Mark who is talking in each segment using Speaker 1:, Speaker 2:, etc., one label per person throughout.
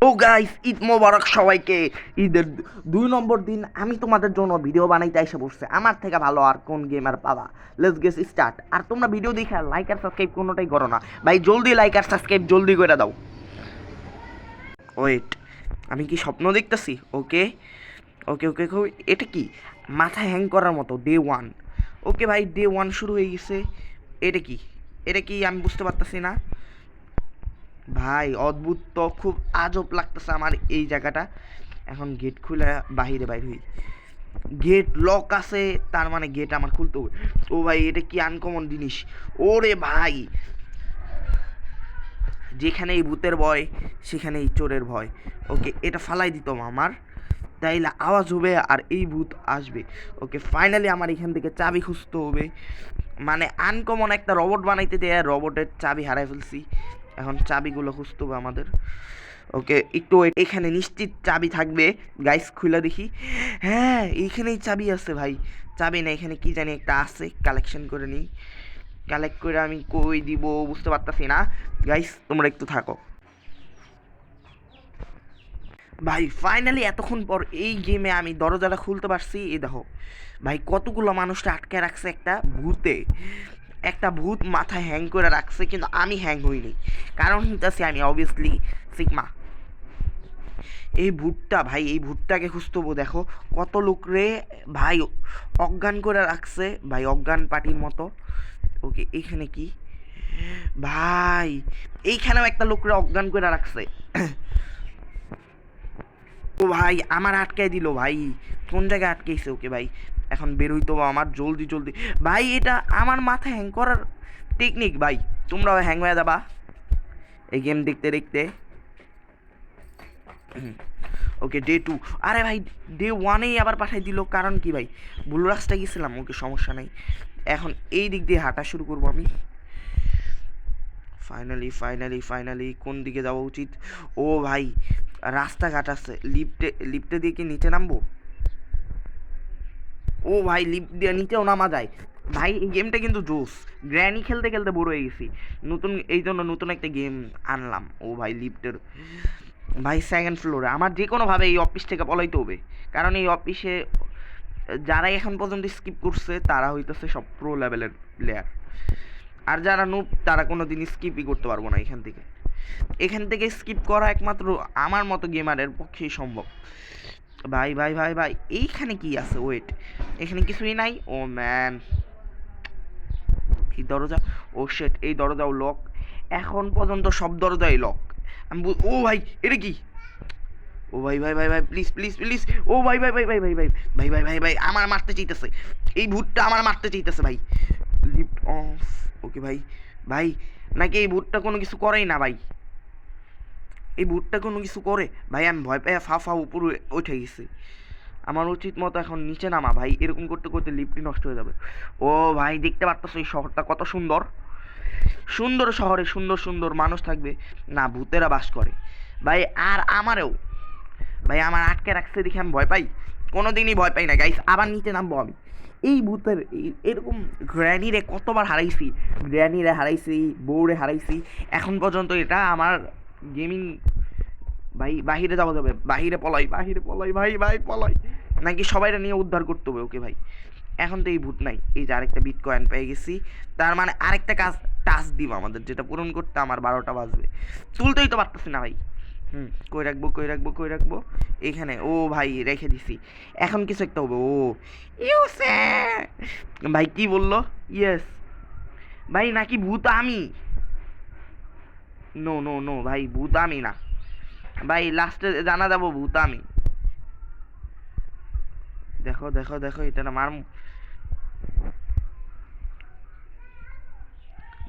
Speaker 1: ও guys, Eid মোবারক সবাইকে। ঈদের 2 নম্বর দিন আমি তোমাদের জন্য ভিডিও বানাইতে এসে বসছে। আমার থেকে ভালো আর কোন গেমার পাবা? Let's get start. আর তোমরা ভিডিও দেখে লাইক আর সাবস্ক্রাইব কোনোটাই করো না ভাই। জলদি লাইক আর সাবস্ক্রাইব জলদি করে দাও। ওয়েট, আমি কি স্বপ্ন দেখতেছি? ওকে ওকে ওকে ওকে, এটা কি মাথা হ্যাং করার মতো? ডে 1। ওকে ভাই, ডে 1 শুরু হয়ে গেছে। এটা কি এটা কি আমি বুঝতে পারতেছি না ভাই। অদ্ভুত তো, খুব আজব লাগতেছে আমার এই জায়গাটা। এখন গেট খুলে বাহিরে বাইর হই। গেট লক আছে, তার মানে গেট আমার খুলতে হবে। ও ভাই, এটা কি আনকমন জিনিস! ওরে ভাই, যেখানেই ভূতের ভয় সেখানেই চোরের ভয়। ওকে, এটা ফালাই দিতাম আমার, তাইলে আওয়াজ হবে আর এই ভূত আসবে। ওকে, ফাইনালি আমার এখান থেকে চাবি খুঁজতে হবে। মানে আনকমন একটা রবট বানাইতে দেয়, রবটের চাবি হারাই ফেলছি। এখন চাবিগুলো খুঁজতে হবে আমাদের। ওকে, একটু এখানে নিশ্চিত চাবি থাকবে। গাইস খুলে দেখি। হ্যাঁ, এইখানেই চাবি আছে ভাই। চাবি না, এখানে কি জানি একটা আছে, কালেকশন করে নিই। কালেক্ট করে আমি কই দিব বুঝতে পারতাছি না। গাইস তোমরা একটু থাকো ভাই। ফাইনালি এতক্ষণ পর এই গেমে আমি দরজাটা খুলতে পারছি। এই দেখো ভাই, কতগুলো মানুষটা আটকে রাখছে একটা ভূতে। একটা ভূত মাথায় হ্যাং করে রাখছে, কিন্তু আমি হ্যাং হইনি, কারণ হইতাছি আমি অবভিয়াসলি সিগমা। এই ভূতটা ভাই, এই ভূতটাকে খুঁজতে হবো। দেখো কত লোক রে ভাই অজ্ঞান করে রাখছে ভাই, অজ্ঞান পার্টির মতো। ওকে, এখানে কি ভাই? এইখানেও একটা লোকরে অজ্ঞান করে রাখছে। ও ভাই, আমার আটকাই দিল ভাই। কোন জায়গায় আটকেছে? ওকে ভাই, এখন বের হইতো আমার জলদি জলদি ভাই। এটা আমার মাথায় হ্যাং করার টেকনিক ভাই। তোমরাও হ্যাং হয়ে যাবা এই গেম দেখতে দেখতে। ওকে, ডে 2। আরে ভাই, ডে 1-এই আবার পাঠাই দিল, কারণ কি ভাই? ভুল রাস্তায় গেছিলাম। ওকে, সমস্যা নাই। এখন এই দিক দিয়ে হাঁটা শুরু করবো আমি। ফাইনালি ফাইনালি ফাইনালি কোন দিকে যাওয়া উচিত? ও ভাই, রাস্তাঘাট আছে। লিফটে দিয়ে কি নিচে নামবো? ও ভাই, লিফট দিয়ে নিচেও নামা যায় ভাই। এই গেমটা কিন্তু জোস। গ্র্যানি খেলতে খেলতে বড় হয়ে গেছি। নতুন, এই জন্য নতুন একটা গেম আনলাম। ও ভাই, লিফটের ভাই 2nd ফ্লোরে। আমার যে কোনোভাবে এই অফিস থেকে পলাইতে হবে, কারণ এই অফিসে যারা এখন পর্যন্ত স্কিপ করছে তারা হইতেছে সব প্রো লেভেলের প্লেয়ার। আর যারা নুব তারা কোনো দিন স্কিপই করতে পারবো না এখান থেকে। এখান থেকে স্কিপ করা একমাত্র আমার মতো গেমারের পক্ষেই সম্ভব। ভাই ভাই ভাই ভাই, এইখানে কি আছে? ওয়েট, এখানে কিছুই নাই। ও ম্যান, এই দরজা! ও শেট, এই দরজাও লক। এখন পর্যন্ত সব দরজাই লক। ও ভাই, এটা কি? ও ভাই ভাই ভাই ভাই, প্লিজ প্লিজ প্লিজ। ও ভাই ভাই ভাই ভাই ভাই ভাই ভাই ভাই ভাই ভাই, আমার মারতে চাইতেছে। এই ভূতটা আমার মারতে চাইতেছে ভাই। Lift of. ওকে ভাই ভাই, নাকি এই ভূতটা কোনো কিছু করেই না ভাই? এই ভূতটা কোনো কিছু করে ভাই? আমি ভয় পেয়ে ফা ফা উপরে উঠে গেছি। আমার উচিত মতো এখন নিচে নামা ভাই। এরকম করতে করতে লিফটই নষ্ট হয়ে যাবে। ও ভাই, দেখতে পারতেছো এই শহরটা কত সুন্দর? সুন্দর শহরে সুন্দর সুন্দর মানুষ থাকবে না, ভূতেরা বাস করে ভাই। আর আমারও ভাই, আমার আটকে রাখছে দেখে আমি ভয় পাই? কোনোদিনই ভয় পাই না গাইস। আবার নিচে নামবো আমি। এই ভূতের এরকম গ্র্যানিরে কতবার হারাইছি। গ্র্যানিরে হারাইছি, বউরে হারাইছি। এখন পর্যন্ত এটা আমার গেমিং ভাই। বাহিরে যাওয়া যাবে, বাহিরে পলাই, বাহিরে পলাই ভাই, ভাই পলাই। নাকি সবাইরা নিয়ে উদ্ধার করতে হবে? ওকে ভাই, এখন তো এই ভূত নাই। এই যে আরেকটা বিট কয়েন পেয়ে গেছি, তার মানে আরেকটা কাজ টাস্ক দিব আমাদের, যেটা পূরণ করতে আমার 12টা বাজবে। তুলতেই তো পারতেছি না ভাই। কই রাখবো কই রাখবো কই রাখবো? এখানে। ও ভাই, রেখে দিছি। এখন কিছু একটা হবে। ও ইউসে ভাই, কি বললো? ইয়েস ভাই, নাকি ভূত আমি? নো নো নো ভাই, ভূত আমি না ভাই। লাস্টে জানা যাবো ভূত আমি। দেখো দেখো দেখো, এটা না মার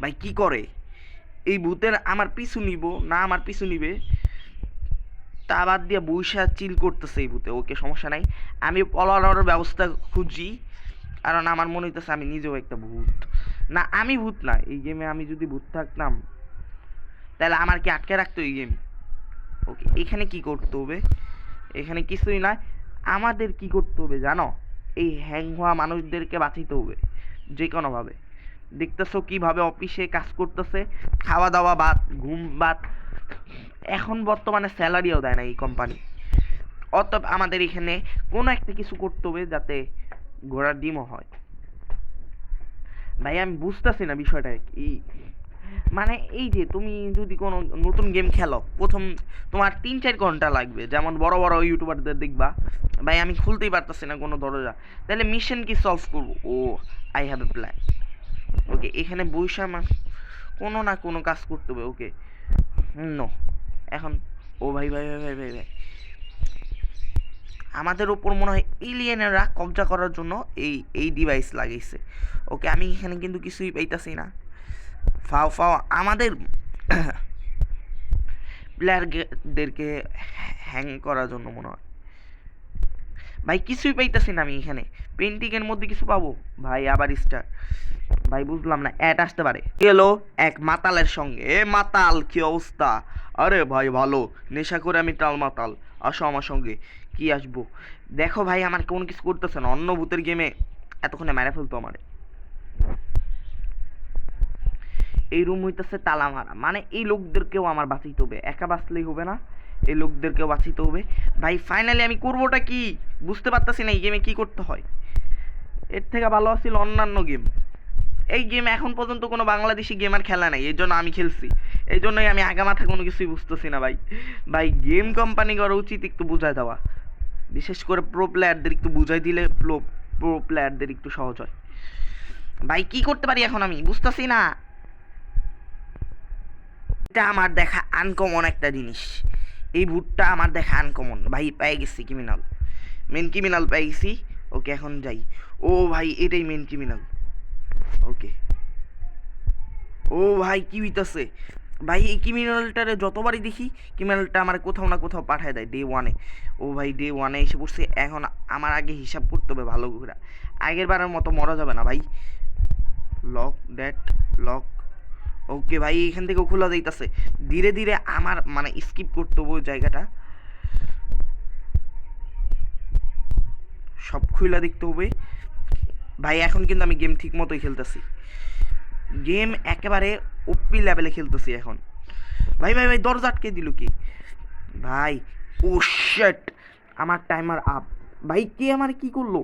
Speaker 1: ভাই। কি করে এই ভূতের? আমার পিছু নিব না, আমার পিছু নিবে তা বাদ দিয়ে বইসা চিল করতেছে এই ভূতে। ওকে, সমস্যা নাই। আমি পলানোর ব্যবস্থা খুঁজি, কারণ আমার মনে হইতেছে আমি নিজেও একটা ভূত। না, আমি ভূত না এই গেমে। আমি যদি ভূত থাকতাম তাহলে আমার কি আটকে রাখতো এই গেম? ওকে, এখানে কি করতে হবে? এখানে কিছুই না। আমাদের কি করতে হবে জানো? এই হ্যাং হওয়া মানুষদেরকে বাঁচাইতে হবে যে কোনোভাবে। দেখতেছো কিভাবে অফিসে কাজ করতেছে, খাওয়া দাওয়া বাদ, ঘুম বাদ, এখন বর্তমানে স্যালারিও দেয় না এই কোম্পানি। অতএব আমাদের এখানে কোনো একটা কিছু করতে হবে যাতে ঘোড়ার ডিমও হয়। ভাই আমি বুঝতেছি না বিষয়টা কি, মানে এই যে তুমি যদি কোনো নতুন গেম খেলো প্রথম তোমার 3-4 ঘন্টা লাগবে, যেমন বড় বড় ইউটিউবারদের দেখবা। ভাই আমি খুলতেই পারতেছি না কোনো দরজা, তাহলে মিশন কি সলভ করবো? ও আই হ্যাভ এ প্ল্যান। ওকে, এখানে বৈশা কোনো না কোনো কাজ করতে হবে। ওকে নো এখন, ও ভাই ভাই ভাই ভাই ভাই ভাই আমাদের ওপর মনে হয় এলিয়েনেরা কবজা করার জন্য এই ডিভাইস লাগিয়েছে। ওকে আমি এখানে কিন্তু কিছুই পাইতাছি না। ফাও ফাও আমাদের প্লেয়ারদেরকে হ্যাং করার জন্য মনে হয়। ভাই কিছুই পাইতাছি না আমি এখানে। পেন্টিংয়ের মধ্যে কিছু পাবো? ভাই আবার স্টার। ভাই বুঝলাম না, অ্যাড আসতে পারে। এলো এক মাতালের সঙ্গে। এ মাতাল কি অবস্থা? আরে ভাই ভালো, নেশা করে আমি টাল মাতাল, আসো আমার সঙ্গে। কি আসবো? দেখো ভাই আমার কোনো কিছু করতেছে না, অন্য ভূতের গেমে এতক্ষণে মেরে ফেলতো আমারে। এই রুম হইতেছে তালা মারা, মানে এই লোকদেরকেও আমার বাঁচাইতে হবে, একা বাঁচলেই হবে না, এই লোকদেরকেও বাঁচাইতে হবে। ভাই ফাইনালি আমি করবোটা কি বুঝতে পারতাছি না, এই গেমে কি করতে হয়। এর থেকে ভালো আছিল অন্যান্য গেম। এই গেম এখন পর্যন্ত কোনো বাংলাদেশি গেমার খেলা নাই, এই জন্য আমি খেলছি। এই জন্যই আমি আগামাথা কোনো কিছুই বুঝতেছি না ভাই। ভাই গেম কোম্পানি করা উচিত একটু বুঝাই দেওয়া, বিশেষ করে প্রো প্লেয়ারদের একটু বুঝাই দিলে প্রো প্লেয়ারদের একটু সহজ হয়। ভাই কি করতে পারি এখন আমি বুঝতেছি না। এটা আমার দেখা আনকমন একটা জিনিস, এই ভুটটা আমার দেখা আনকমন। ভাই পেয়ে গেছি ক্রিমিনাল, মেন ক্রিমিনাল পেয়ে গেছি। ওকে এখন যাই। ও ভাই এটাই মেন ক্রিমিনাল। ওকে ও ভাই কি হইতাছে? ভাই এই ক্রিমিনালটারে যতবারই দেখি ক্রিমিনালটা আমার কোথাও না কোথাও পাঠায় দেয় ডে 1-এ। ও ভাই ডে 1-এ এসে পড়ছে, এখন আমার আগে হিসাব করতে হবে ভালো করে, আগের বারের মতো মরা যাবে না ভাই। Lock that lock. ওকে ভাই এখান থেকেও খোলা যাইতাছে, ধীরে ধীরে আমার মানে স্কিপ করতে হবে ওই জায়গাটা, সব খুলা দেখতে হবে। ভাই এখন কিন্তু আমি গেম ঠিক মতোই খেলতেছি, গেম একেবারে ওপি লেভেলে খেলতেছি এখন। ভাই ভাই ভাই দরজা আটকে দিল কি ভাই? ও শিট, আমার টাইমার আপ। ভাই কে আমার কি করলো?